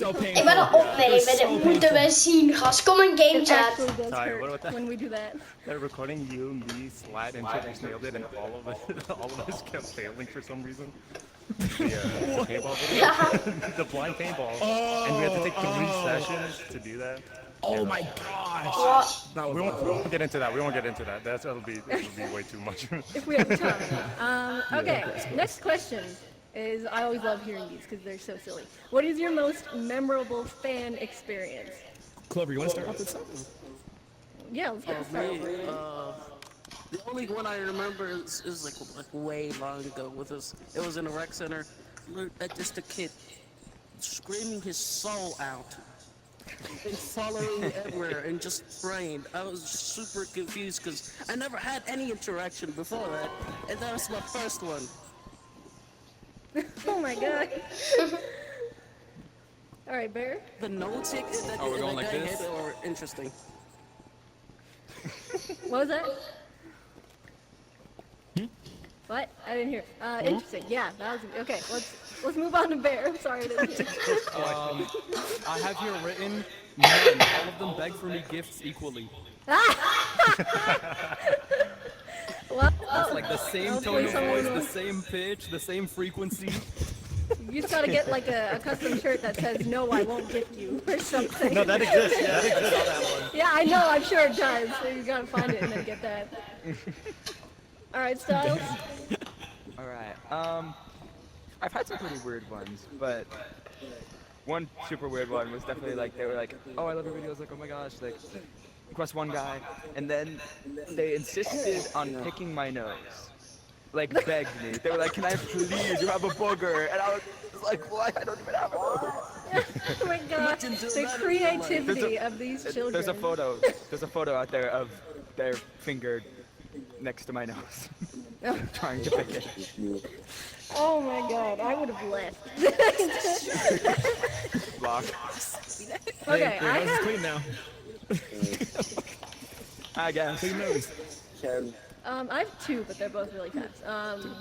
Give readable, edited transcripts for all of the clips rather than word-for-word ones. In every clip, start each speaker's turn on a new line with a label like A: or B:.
A: so painful.
B: Ik ben het opnemen, dit moeten we zien, gast. Kom in game
C: It
B: chat.
C: actually does
D: Sorry,
C: hurt
D: what about that?
C: when we do that.
D: They're recording you, me, Slat, and Chip nailed it, and all of us kept failing for some reason. The paintball video, the blind paintball, and we had to take 3 sessions to do that.
A: Oh my gosh.
B: What?
A: That was
D: We won't get into that. We won't get into that. That'll be way too much.
C: If we have time. Okay, next question is, I always love hearing these because they're so silly. What is your most memorable fan experience?
A: Clover, you want to start off with something?
C: Yeah, let's get started.
E: The only one I remember is like way long ago with us. It was in a rec center. Just a kid screaming his soul out and following me everywhere and just praying. I was super confused because I never had any interaction before that, and that was my first one.
C: Oh my god. Alright, Bear.
E: The notes that
A: we're going like
E: guy
A: this?
E: hit are interesting.
C: What was that? What? I didn't hear. Interesting. Yeah, that was okay. Let's move on to Bear. I'm sorry I didn't hear.
F: I have here written, none. All of them beg for me gifts equally.
C: Well,
F: It's like the same
C: hopefully
F: tone of
C: someone
F: voice,
C: will-
F: the same pitch, the same frequency.
C: you just gotta get like a custom shirt that says "No, I won't gift you" or something.
D: No, that exists. Yeah, that exists on that one.
C: Yeah, I know. I'm sure it does. So you gotta find it and then get that. All right, Styles.
G: Alright, I've had some pretty weird ones, but one super weird one was definitely like, they were like, oh, I love your videos, like, oh my gosh, like, request one guy, and then they insisted on picking my nose. Like, begged me. They were like, can I please, you have a booger? And I was like, why? I don't even have a booger.
C: Oh my god, the creativity of these children.
G: There's a photo out there of their finger next to my nose. Trying to pick it.
C: Oh my god, I would have left.
G: Block.
C: Okay,
A: Your
C: I
A: nose is
C: have.
A: clean now.
G: I guess.
A: Clean nose.
C: I have 2, but they're both really fast.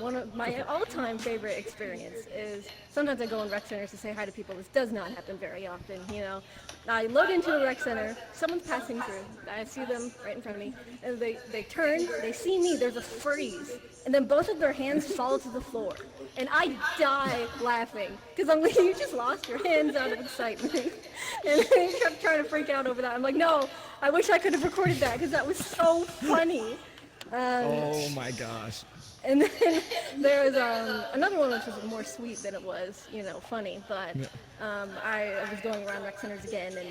C: One of my all-time favorite experience is sometimes I go in rec centers to say hi to people. This does not happen very often, you know. I load into a rec center, someone's passing through, I see them right in front of me, and they turn, they see me, there's a freeze, and then both of their hands fall to the floor. And I die laughing, because I'm like, you just lost your hands out of excitement. And they kept trying to freak out over that. I'm like, no, I wish I could have recorded that, because that was so funny.
A: Oh my gosh.
C: And then there was another one which was more sweet than it was, you know, funny. But I was going around rec centers again, and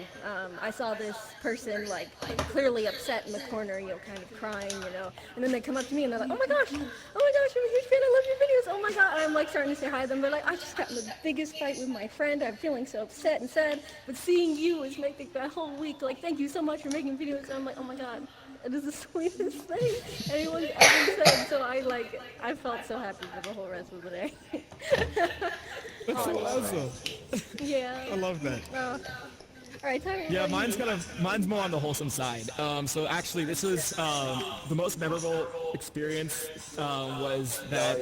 C: I saw this person like clearly upset in the corner, you know, kind of crying, you know. And then they come up to me and they're like, oh my gosh, I'm a huge fan. I love your videos. Oh my god. And I'm like starting to say hi to them. They're like, I just got in the biggest fight with my friend. I'm feeling so upset and sad. But seeing you is making that whole week. Like, thank you so much for making videos. And I'm like, oh my god. It is the sweetest thing anyone's ever said, so I felt so happy for the whole rest of the day.
A: That's so awesome.
C: Yeah.
A: I love that.
C: Alright, Tyler.
A: Yeah,
C: what do you-
A: mine's more on the wholesome side. So actually, this was the most memorable experience was that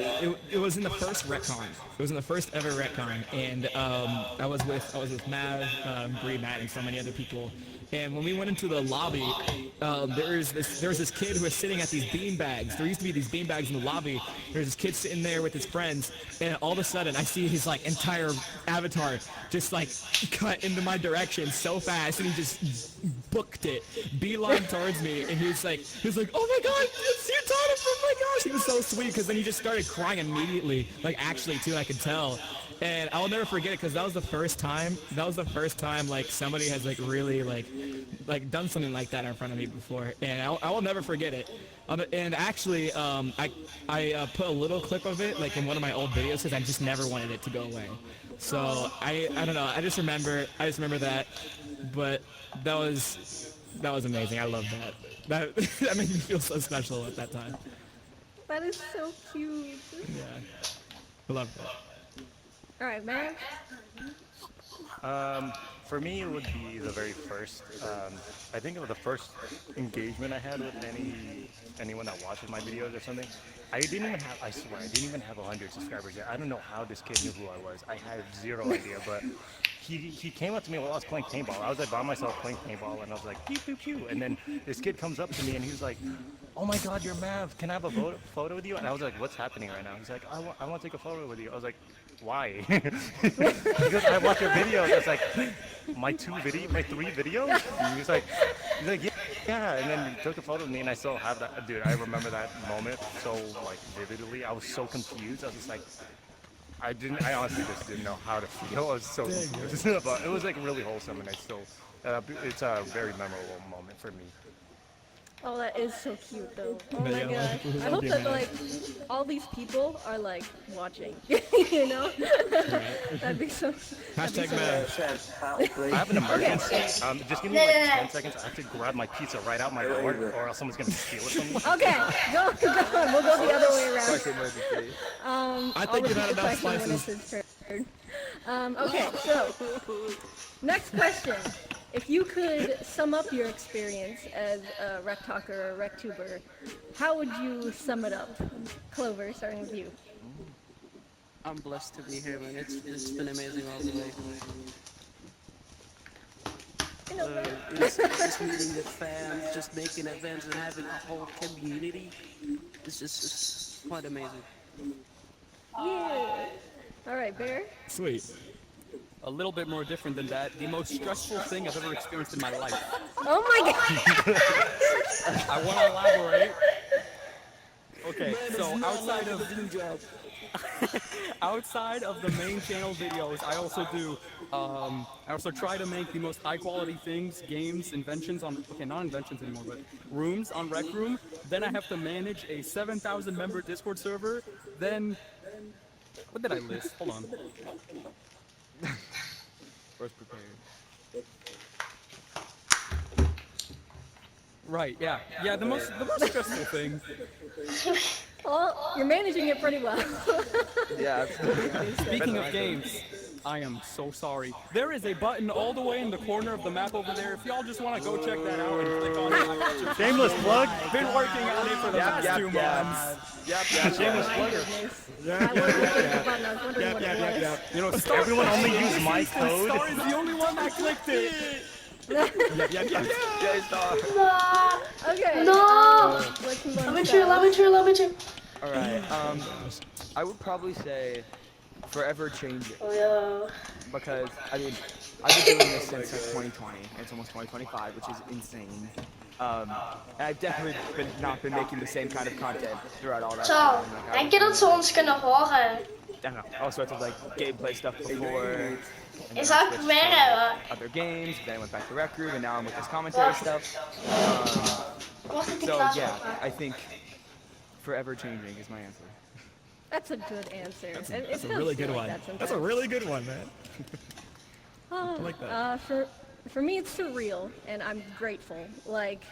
A: it was in the first retcon. It was in the first ever retcon, and I was with Mav, Bree, Matt, and so many other people. And when we went into the lobby, there was this kid who was sitting at these bean bags. There used to be these bean bags in the lobby. There's this kid sitting there with his friends, and all of a sudden I see his like entire avatar just like cut into my direction so fast, and he just booked it, beeline towards me, and he was like, oh my god, it's you, Tyler! Oh my gosh! He was so sweet, because then he just started crying immediately, like actually too, I could tell. And I'll never forget it, because that was the first time like somebody has like really like done something like that in front of me before, and I will never forget it. And actually, I put a little clip of it like in one of my old videos, because I just never wanted it to go away. So I don't know, I just remember that, but that was amazing. I love that. That made me feel so special at that time.
C: That is so cute.
A: Yeah, I love that.
C: Alright, Matt.
D: For me, it would be the very first. I think it was the first engagement I had with anyone that watches my videos or something. I swear, I didn't even have 100 subscribers yet. I don't know how this kid knew who I was. I had zero idea, but he came up to me while I was playing paintball. I was like by myself playing paintball, and I was like pew pew pew, and then this kid comes up to me and he was like, "Oh my God, you're Mav. Can I have a photo with you?" And I was like, "What's happening right now?" He's like, I want to take a photo with you." I was like, "Why?" Because I watch your videos. I was like, my 3 videos? And he's like, yeah. And then he took a photo of me, and I still have that. Dude, I remember that moment so like vividly. I was so confused. I was just like, I honestly just didn't know how to feel. I was so confused. But it was like really wholesome, and it's a very memorable moment for me.
C: Oh, that is so cute though. Oh
A: But
C: my
A: yeah,
C: god.
A: we'll
C: I hope
A: be
C: that
A: mad.
C: like all these people are like watching. You know? That'd be so. That'd be
A: Hashtag
C: so
A: Mav.
D: I have an emergency. Just give me like 10 seconds. I have to grab my pizza right out my door, or else someone's gonna steal it from me.
C: Okay, go on. We'll go the other way around.
G: Quick emergency.
A: I
C: I'll
A: think you've
C: repeat
A: had
C: the
A: enough
C: question when
A: slices.
C: it's his turn. Okay, so next question. If you could sum up your experience as a rec talker or rec tuber, how would you sum it up? Clover, starting with you.
E: I'm blessed to be here, man. It's been amazing all the way. Just meeting the fans, just making events and having a whole community. It's quite amazing.
C: Yeah. All right, Bear.
A: Sweet.
F: A little bit more different than that. The most stressful thing I've ever experienced in my life.
C: Oh my god.
F: I want to elaborate. Okay, so outside of the main channel videos, I also try to make the most high quality things, games, inventions on, okay, not inventions anymore, but rooms on Rec Room. Then I have to manage a 7,000 member Discord server. Then, what did I list? Hold on.
G: First prepared.
F: Right, yeah. Yeah, the most stressful thing.
C: Well, you're managing it pretty well.
G: Yeah.
F: Speaking of games, I am so sorry. There is a button all the way in the corner of the map over there. If y'all just want to go check that out and click on it.
D: Shameless plug.
F: Been working on it for the past 2 months.
G: Yep.
D: Shameless plugger.
C: I was wondering the button. I was wondering what it was.
F: You know,
D: Everyone only use my code.
F: Star is the only one that clicked it.
G: Yeah, Star.
B: No.
C: Okay.
B: No.
C: Let's move on
B: Let me
C: to
B: cheer.
C: Sal.
B: Let me cheer. Let me cheer.
G: All right. I would probably say forever change it,
B: Oh yeah.
G: because I mean I've been doing this since like 2020. It's almost 2025, which is insane. And I've definitely not been making the same kind of content throughout all that
B: Zo,
G: time. Like,
B: denk je dat ze ons kunnen horen?
G: I don't know, all sorts of like gameplay stuff before. And then
B: Is
G: I
B: dat
G: switched
B: weer?
G: to other games, then I went back to Rec Room, and now I'm with this commentary stuff.
B: Wacht, ik
G: So
B: laat
G: yeah,
B: het.
G: I think forever changing is my answer.
C: That's a good answer.
A: That's a really good one. That's a really good one, man. I like that.
C: For me, it's surreal, and I'm grateful. Like,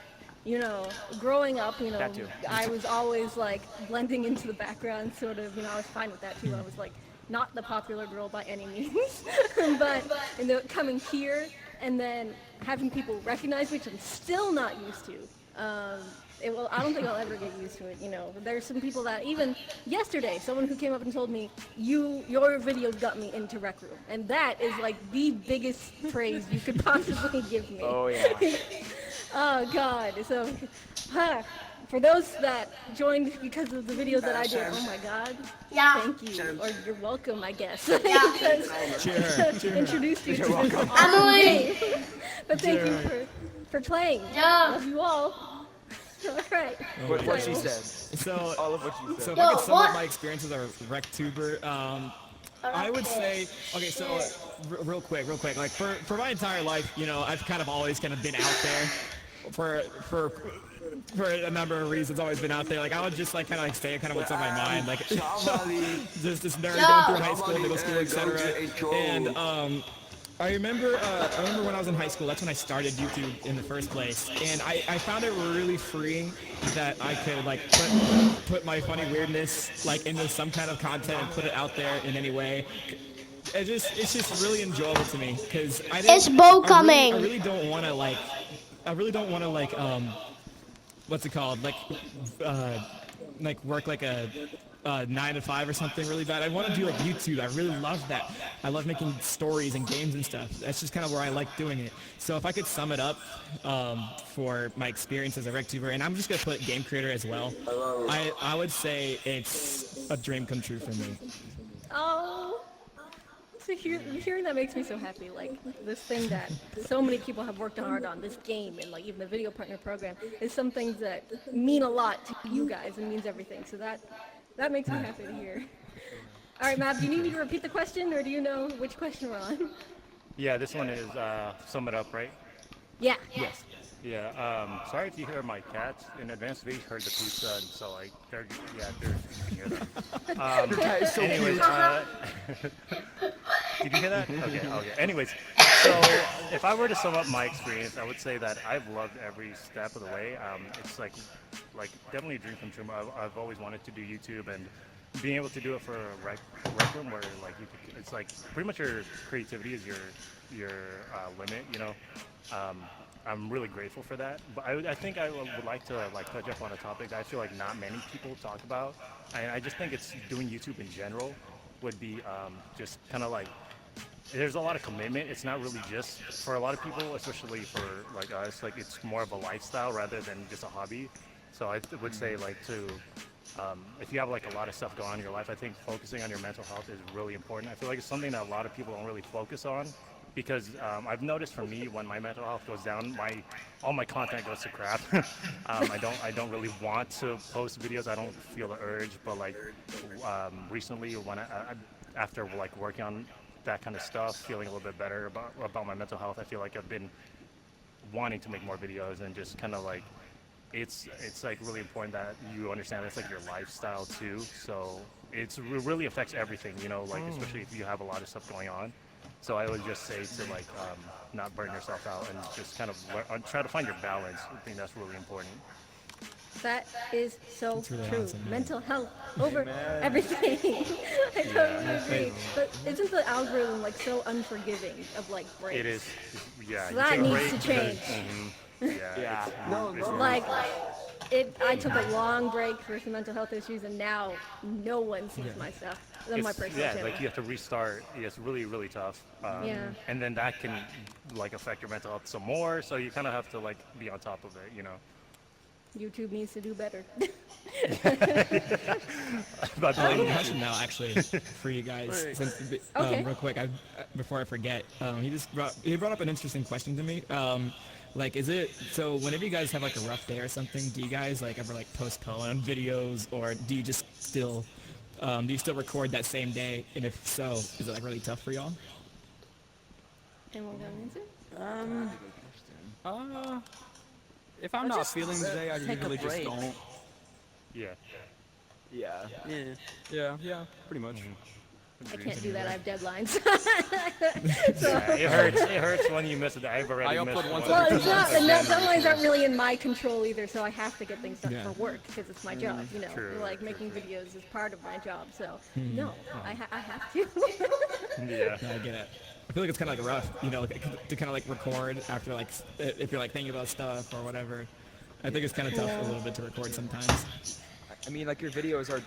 C: you know, growing up, you know,
G: That too.
C: I was always like blending into the background, sort of. You know, I was fine with that too. I was like not the popular girl by any means, but you know, coming here and then having people recognize me, which I'm still not used to. I don't think I'll ever get used to it. You know, there's some people that even yesterday, someone who came up and told me, your videos got me into Rec Room, and that is like the biggest praise you could possibly give me.
G: Oh yeah.
C: Oh God. So, for those that joined because of the videos that I did, oh my God,
B: Ja.
C: thank you, or you're welcome, I guess.
B: Ja.
C: Because introduced you to this awesome
B: Emily.
C: game. But thank you for playing.
B: Ja.
C: Love you all. All right.
G: What she said.
A: So,
G: All of what she
A: so
G: said.
A: if I could sum
B: what?
A: up my experience as a rec tuber, I would say, okay, so real quick, like for my entire life, you know, I've kind of always kind of been out there for a number of reasons, always been out there. Like I would just like kind of like say kind of what's on my mind, like just this nerd going through high school, middle school, etc. And I remember when I was in high school, that's when I started YouTube in the first place, and I found it really freeing that I could like put my funny weirdness like into some kind of content and put it out there in any way. It's just really enjoyable to me because
B: Is Bo coming?
A: I really don't want to like what's it called, like work like a 9 to 5 or something really bad. I want to do like YouTube. I really love that. I love making stories and games and stuff. That's just kind of where I like doing it. So if I could sum it up for my experience as a RecTuber, and I'm just gonna put game creator as well, I would say it's a dream come true for me.
C: Oh, so hearing that makes me so happy. Like this thing that so many people have worked hard on, this game and like even the video partner program, is some things that mean a lot to you guys and means everything. So that makes me happy to hear. All right, Matt, do you need me to repeat the question, or do you know which question we're on?
D: Yeah, this one is sum it up, right?
C: Yeah.
A: Yes.
D: Yeah. Sorry if you hear my cats in advance. They heard the pizza, and so like they're you can hear them.
G: Your cat is so
D: Anyways,
G: cute.
D: did you hear that? Okay. Anyways, so if I were to sum up my experience, I would say that I've loved every step of the way. It's like definitely a dream come true. I've always wanted to do YouTube, and being able to do it for a rec room where like it's like pretty much your creativity is your limit. You know. I'm really grateful for that, but I think I would like to like touch up on a topic that I feel like not many people talk about, and I just think it's doing YouTube in general would be just kind of like there's a lot of commitment. It's not really just for a lot of people, especially for like us, like it's more of a lifestyle rather than just a hobby. So I would say like if you have like a lot of stuff going on in your life, I think focusing on your mental health is really important. I feel like it's something that a lot of people don't really focus on. Because I've noticed for me, when my mental health goes down, all my content goes to crap. I don't really want to post videos. I don't feel the urge. But like recently, when after like working on that kind of stuff, feeling a little bit better about my mental health, I feel like I've been wanting to make more videos and just kind of like it's like really important that you understand it's like your lifestyle too. So it really affects everything, you know, like especially if you have a lot of stuff going on. So I would just say to like not burn yourself out and just kind of try to find your balance. I think that's really important.
C: That is so
A: really
C: true.
A: awesome, man.
C: Mental health over everything. I totally agree. But isn't the algorithm like so unforgiving of like breaks?
D: It is, yeah.
C: So
D: you
C: that
D: take a
C: needs
D: break
C: to
D: because-
C: change.
G: Yeah.
D: it's
C: Like, I took a long break for some mental health issues, and now no one sees my stuff. On my personal channel.
D: like you have to restart. It's really, really tough.
C: Yeah.
D: And then that can like affect your mental health some more. So you kind of have to like be on top of it, you know.
C: YouTube needs to do better.
D: But
A: I have a question now, actually, for you guys. Since,
C: Okay.
A: real quick, before I forget, he brought up an interesting question to me. Like, is it so? Whenever you guys have like a rough day or something, do you guys like ever like postpone videos, or do you just still record that same day? And if so, is it like really tough for y'all?
C: Anyone got an answer?
F: If I'm not feeling the day, I
E: take a
F: usually just
E: break.
F: don't.
D: yeah.
G: Yeah.
F: Yeah, pretty much.
C: I can't do that. I have deadlines. So,
D: Yeah, it hurts when you miss it. I've already
F: I
D: missed
F: upload once
D: one.
C: well, it's not, and that deadlines aren't really in my control either. So I have to get things done
A: Yeah.
C: for work because it's my job. You know,
D: True,
C: like
D: true,
C: making videos is part of my job. So no, I have to.
D: Yeah.
A: No, I get it. I feel like it's kind of like rough, you know, like, to kind of like record after like if you're like thinking about stuff or whatever. I think it's kind of tough a little bit to record sometimes.
G: I mean, like your videos are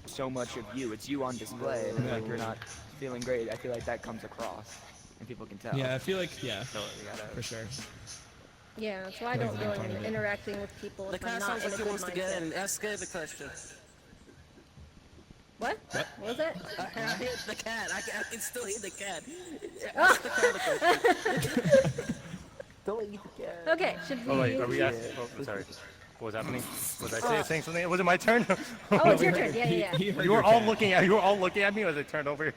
G: so much of you. It's you on display. And like you're not feeling great. I feel like that comes across, and people can tell.
A: Yeah, I feel like
G: So you gotta.
A: for sure.
C: Yeah, so I don't go in interacting with people
E: The
C: if I'm
E: cat
C: not
E: sounds
C: in a
E: like he
C: good
E: wants to get
C: mindset.
E: in. Ask Gabe the question.
C: What? What was that?
E: I hear the cat. I can still hear the cat. Ask the cat a question.
G: Don't eat the cat.
C: Okay, should we?
D: Oh wait, are we asking? Oh, sorry. What was happening? Was I saying something? Was it my turn?
C: Oh, it's your turn. Yeah.
A: He heard
D: You were
A: your
D: all
A: cat.
D: looking at. You were all looking at me as I turned over here.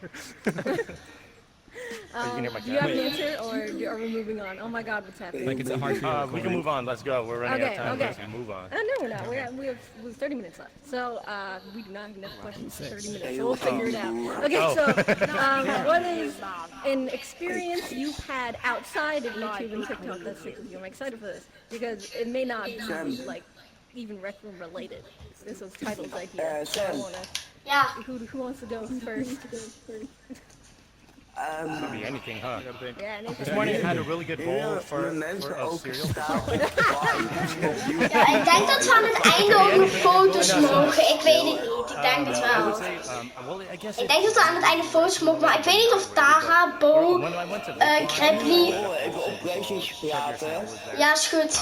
D: You can hear my
C: Do you have
D: cat.
C: an answer, or are we moving on? Oh my God, what's happening?
A: Like, it's a hard for you to
D: We
A: record.
D: can move on. Let's go. We're running out of time.
C: Okay.
D: Let's move on.
C: No, we're not. We have 30 minutes left. So we do not have enough questions for 30 minutes. So we'll figure it out. Okay, so what is an experience you've had outside of YouTube and TikTok that sticks with you? I'm excited for this because it may not be like even Rec Room related. This was Title's idea. So I wanna.
B: Yeah.
C: Who wants to go first?
D: Could be anything, huh?
C: Yeah, Nathan.
D: This morning I had a really good bowl for of cereal.
B: Ja, ik denk dat we aan het einde ook nog foto's mogen. Ik weet het niet. Ik denk het
D: I
B: wel.
D: would say, well, I guess
B: Ik denk dat we aan het einde foto's mogen, maar ik weet niet of Tara, Bo,
D: when I went to
B: Grapply...
H: Even op prijsjes praten.
B: Ja, is goed.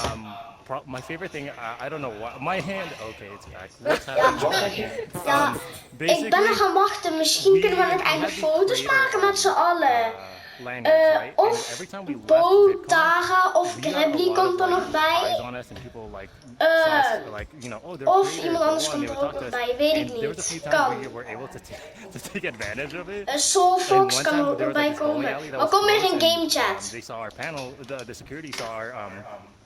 D: my favorite thing, I don't know why, my hand, okay, it's back. What's happening?
B: Ja, ik ben er gaan wachten. Misschien kunnen we aan het einde foto's maken met z'n allen.
D: Lanyards, right? And
B: Of
D: every time we left
B: Bo,
D: VidCon,
B: Tara of
D: we got a
B: Grapply
D: lot
B: komt
D: of,
B: er nog
D: eyes
B: bij.
D: on us and people like saw us, like, you know, oh, they're
B: Of
D: creators,
B: iemand
D: blah,
B: anders
D: blah, and
B: komt
D: they
B: er
D: would
B: ook
D: talk
B: nog
D: to us.
B: bij, weet ik
D: And there was a few
B: niet.
D: times
B: Kan.
D: we were able to take advantage of it.
B: Soulfox
D: And one
B: kan
D: time
B: er ook
D: there
B: nog
D: was
B: bij
D: like this bowling
B: komen.
D: alley that
B: Maar
D: was
B: kom weer
D: closed
B: in
D: and,
B: game chat.
D: they saw our panel, the security saw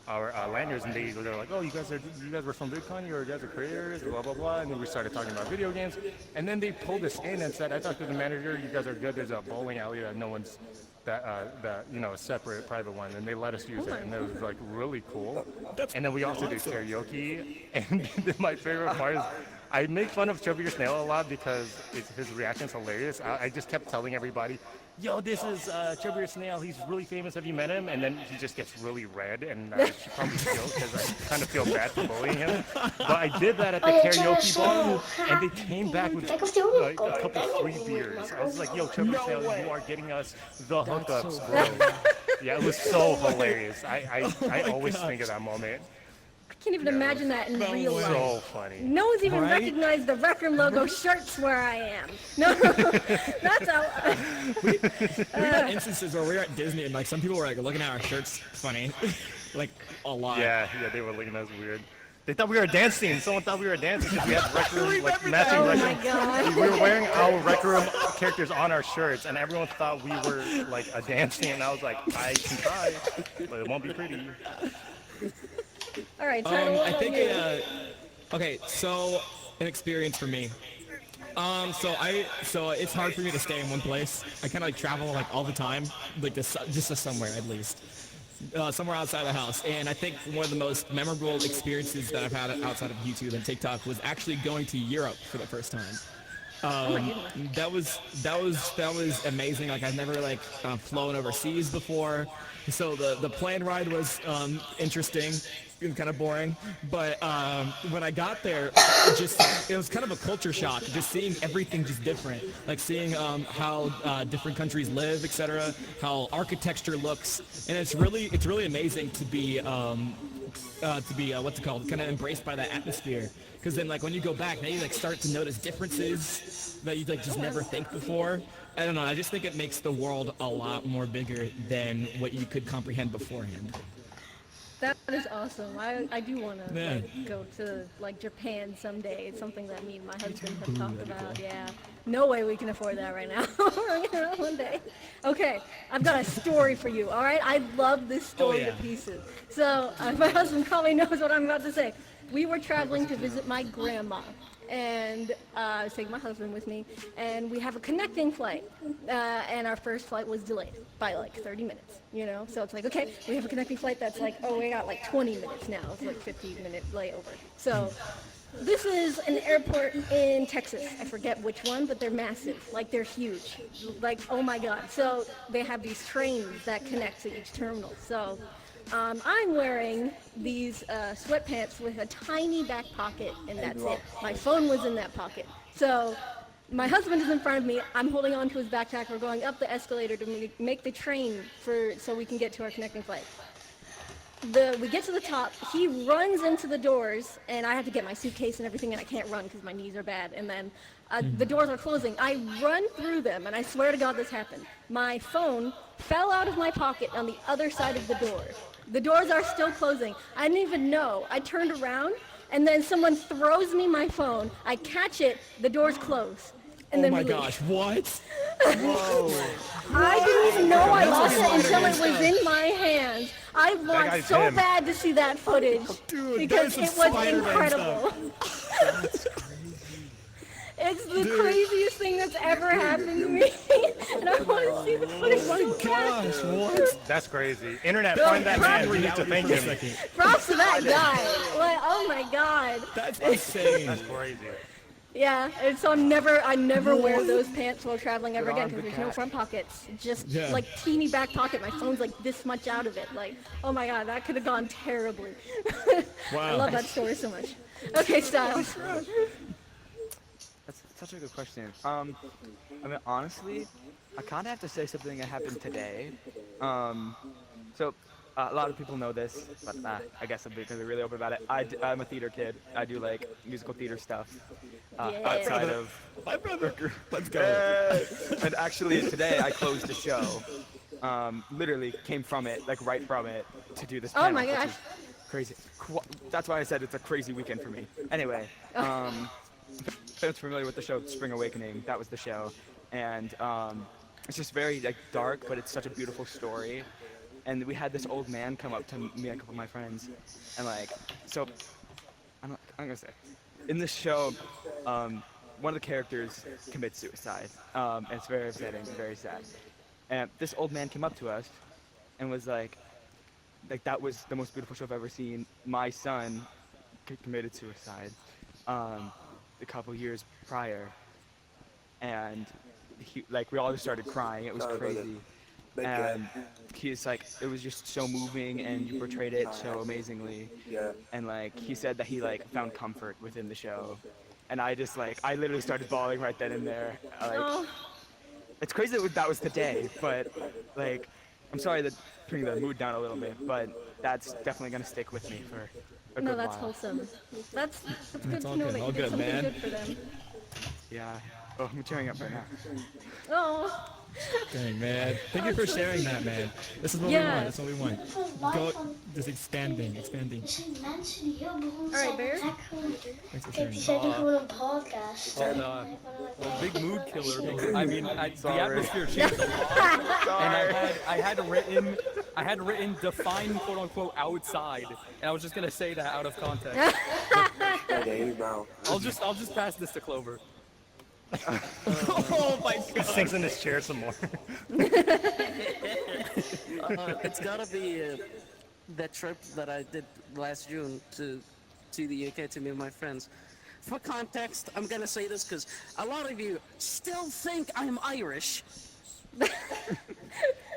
D: our lanyards, and they were like, oh, you guys were from VidCon, you guys are creators, blah blah blah, and then we started talking about video games, and then they pulled us in and said, I talked to the manager, you guys are good. There's a bowling alley that no one's that you know, a separate private one, and they let us use it, and it was like really cool. And then we also do karaoke, and my favorite part is I make fun of Chubby Your Snail a lot because his reaction's hilarious. I just kept telling everybody, yo, this is Chubby Your Snail, he's really famous, have you met him? And then he just gets really red, and I should probably feel, because I kind of feel bad for bullying him. But I did that at the karaoke bar, and they came back with like a couple free beers. I was like, yo, Chubby Your Snail, you are getting us the hookups, bro. Yeah, it was so hilarious. I always think of that moment.
C: I can't even imagine that in real life.
D: So funny.
C: No one's even
A: Right?
C: recognized the Rec Room logo shirts where I am. No, that's how.
A: We had instances where we were at Disney and like some people were like looking at our shirts funny, like a lot.
D: Yeah, they were looking at us weird. They thought we were dancing. Someone thought we were dancing because we had Rec Room, like matching
C: Oh
D: Rec
C: my
D: Room.
C: god.
D: We were wearing our Rec Room characters on our shirts, and everyone thought we were like a dancing. And I was like, I can try, but it won't be pretty.
C: All right, Tyler, what
A: I
C: about
A: think
C: you?
A: okay, so an experience for me. So it's hard for me to stay in one place. I kind of like travel like all the time, like just to somewhere at least, somewhere outside the house. And I think one of the most memorable experiences that I've had outside of YouTube and TikTok was actually going to Europe for the first time. That was amazing. Like I've never like flown overseas before, so the plane ride was interesting and kind of boring. But when I got there, it was kind of a culture shock. Just seeing everything just different, like seeing how different countries live, etc. How architecture looks, and it's really amazing to be what's it called, kind of embraced by that atmosphere. Because then, like, when you go back, now you, like, start to notice differences that you, like, just never think before. I don't know, I just think it makes the world a lot more bigger than what you could comprehend beforehand.
C: That is awesome. I do want to
A: Yeah.
C: go to like Japan someday. It's something that me and my husband have talked about. Yeah. No way we can afford that right now. We're gonna one day. Okay, I've got a story for you. All right, I love this story to pieces. So my husband probably knows what I'm about to say. We were traveling to visit my grandma, and I was taking my husband with me, and we have a connecting flight, and our first flight was delayed by like 30 minutes, you know? So it's like, okay, we have a connecting flight that's like, oh, we got like 20 minutes now. It's like 15-minute layover. So this is an airport in Texas. I forget which one, but they're massive. Like, they're huge. Like, oh my God. So they have these trains that connect to each terminal. So I'm wearing these sweatpants with a tiny back pocket, and that's it. My phone was in that pocket. So my husband is in front of me. I'm holding on to his backpack. We're going up the escalator to make the train so we can get to our connecting flight. We get to the top. He runs into the doors, and I have to get my suitcase and everything, and I can't run because my knees are bad. And then the doors are closing. I run through them, and I swear to God this happened. My phone fell out of my pocket on the other side of the door. The doors are still closing. I didn't even know. I turned around, and then someone throws me my phone. I catch it. The doors close. And
A: Oh
C: then
A: my
C: we leave.
A: gosh, what?
D: Whoa.
C: I didn't even know I lost it until it was in my hands. I want
D: guy's
C: so
D: him.
C: bad to see that footage
A: Dude,
C: because
A: that is
C: it
A: some
C: was
A: Spider-Man
C: incredible. It's the craziest thing that's ever happened to me, and I want to see the footage
A: Oh
C: so
A: my
C: bad.
A: gosh, what?
D: That's crazy. Internet, find that man. We need to thank him.
C: Props to that guy. Like, oh my God.
A: That's insane.
D: That's crazy.
C: Yeah, and so I never wear those pants while traveling ever again because there's no front pockets. Just like teeny back pocket. My phone's like this much out of it. Like, oh my God, that could have gone terribly. I
A: Wow.
C: love that story so much. Okay, Styles.
G: such a good question. I mean, honestly, I kind of have to say something that happened today. So a lot of people know this, but I guess I'm because I'm really open about it. I'm a theater kid. I do like musical theater stuff outside of
A: My brother. Let's go.
G: and actually today I closed the show. Literally came from it, like right from it, to do this.
C: Oh
G: Panel,
C: my
G: which
C: gosh.
G: is crazy. That's why I said it's a crazy weekend for me. Anyway, if anyone's familiar with the show Spring Awakening, that was the show, and it's just very like dark, but it's such a beautiful story. And we had this old man come up to me and a couple of my friends, and like, so I'm gonna say, in this show, one of the characters commits suicide, and it's very upsetting, very sad. And this old man came up to us, and was like that was the most beautiful show I've ever seen. My son committed suicide, a couple years prior, and we all just started crying. It was crazy. And he's like, it was just so moving, and you portrayed it so amazingly. And like, he said that he like found comfort within the show, and I literally started bawling right then and there. It's crazy that was today, but like, I'm sorry that bringing the mood down a little bit, but that's definitely gonna stick with me for a good
C: that's
G: while.
C: wholesome. That's good
A: all
C: to know
A: good,
C: that
A: all
C: you did
A: good,
C: something
A: man.
C: good for them.
G: Yeah. Oh, I'm tearing up right now.
C: Oh.
A: Dang, man. Thank you for sharing that, man. This is what we want. That's what we want. Go, just expanding.
B: Er zijn mensen die heel beroemd
C: Alright,
B: zijn.
C: Bear.
A: Thanks for
B: Kijk,
A: sharing.
B: die zijn nu gewoon een podcast.
F: Big mood killer. Because, I mean, the atmosphere changed a lot, and I had written define quote unquote outside, and I was just gonna say that out of context. I'll just pass this to Clover.
A: Oh my
D: He sinks in his chair some more.
E: It's gotta be that trip that I did last June to the UK to meet my friends. For context, I'm gonna say this because a lot of you still think I'm Irish.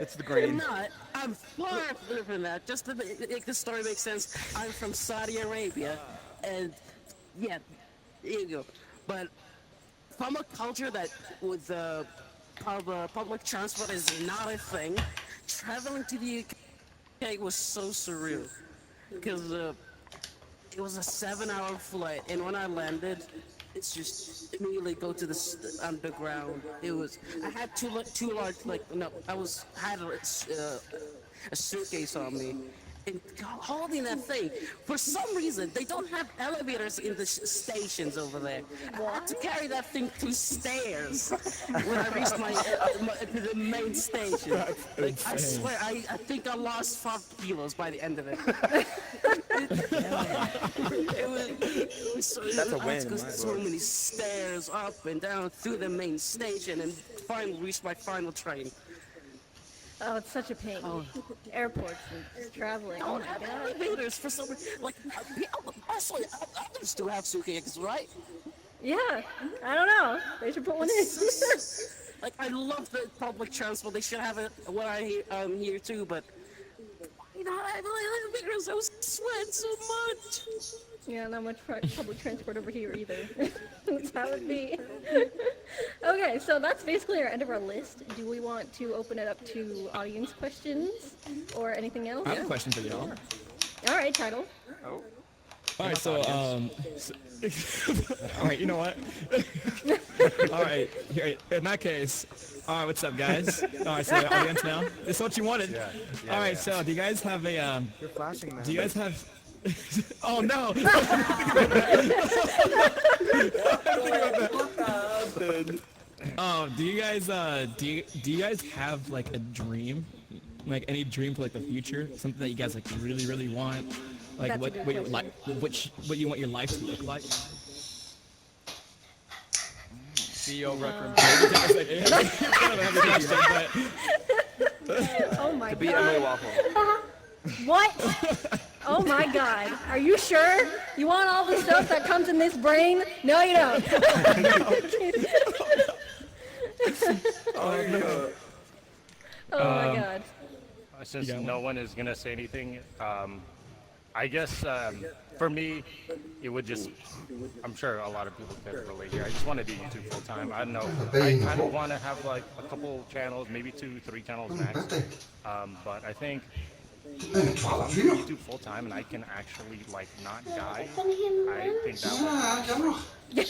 G: It's the
E: I'm
G: grain.
E: not. I'm far from that. Just to make the story make sense, I'm from Saudi Arabia, and yeah, there you go. But from a culture that with public transport is not a thing, traveling to the UK was so surreal because it was a 7-hour flight, and when I landed, it's just immediately go to the underground. It was I had two large had a suitcase on me. And holding that thing, for some reason they don't have elevators in the stations over there. I had to carry that thing through stairs when I reached the main station. Like, I swear, I think I lost 5 kilos by the end of it. It was
G: That's a
E: I had
G: win
E: to go
G: in my
E: so
G: book.
E: many stairs up and down through the main station, and finally reached my final train.
C: Oh, it's such a pain. Airports and just traveling. Oh my god.
E: Elevators for some reason. Like, also, others do have suitcases, right?
C: Yeah. I don't know. They should put one in.
E: Like, I love the public transport. They should have it when I here too, but you know, I was sweating so much.
C: Yeah, not much public transport over here either. That's how it be. Okay, so that's basically our end of our list. Do we want to open it up to audience questions or anything else?
A: I have a question for y'all.
C: All right, title.
G: Oh.
A: All right, so all right, you know what? All right, here, in that case, all right, what's up, guys? All right, so the audience now. This is what you wanted. All right, so do you guys have a?
G: You're flashing, man.
A: Do you guys have? Oh no! Do you guys do you guys have like a dream, like any dream for like the future? Something that you guys like really want, like
C: That's a
A: what
C: good
A: what your
C: question.
A: what you want your life to look like?
F: CEO Rec Room.
C: Oh my
G: To be Emily
C: god.
G: Waffle.
C: What? Oh my god. Are you sure? You want all the stuff that comes in this brain? No, you don't. Oh my god.
D: Since no one is gonna say anything, I guess for me, it would just. I'm sure a lot of people can relate here. I just want to do YouTube full time. I don't know. I kind of want to have like a couple channels, maybe 2, 3 channels max. But I think if I'm doing YouTube full time and I can actually like not die, I think that would be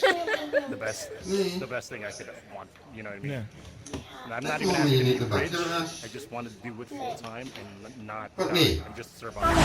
D: the best thing I could want. You know what I mean?
A: Yeah.
D: And I'm not even asking to be rich. I just want to do it full time and not die and just survive.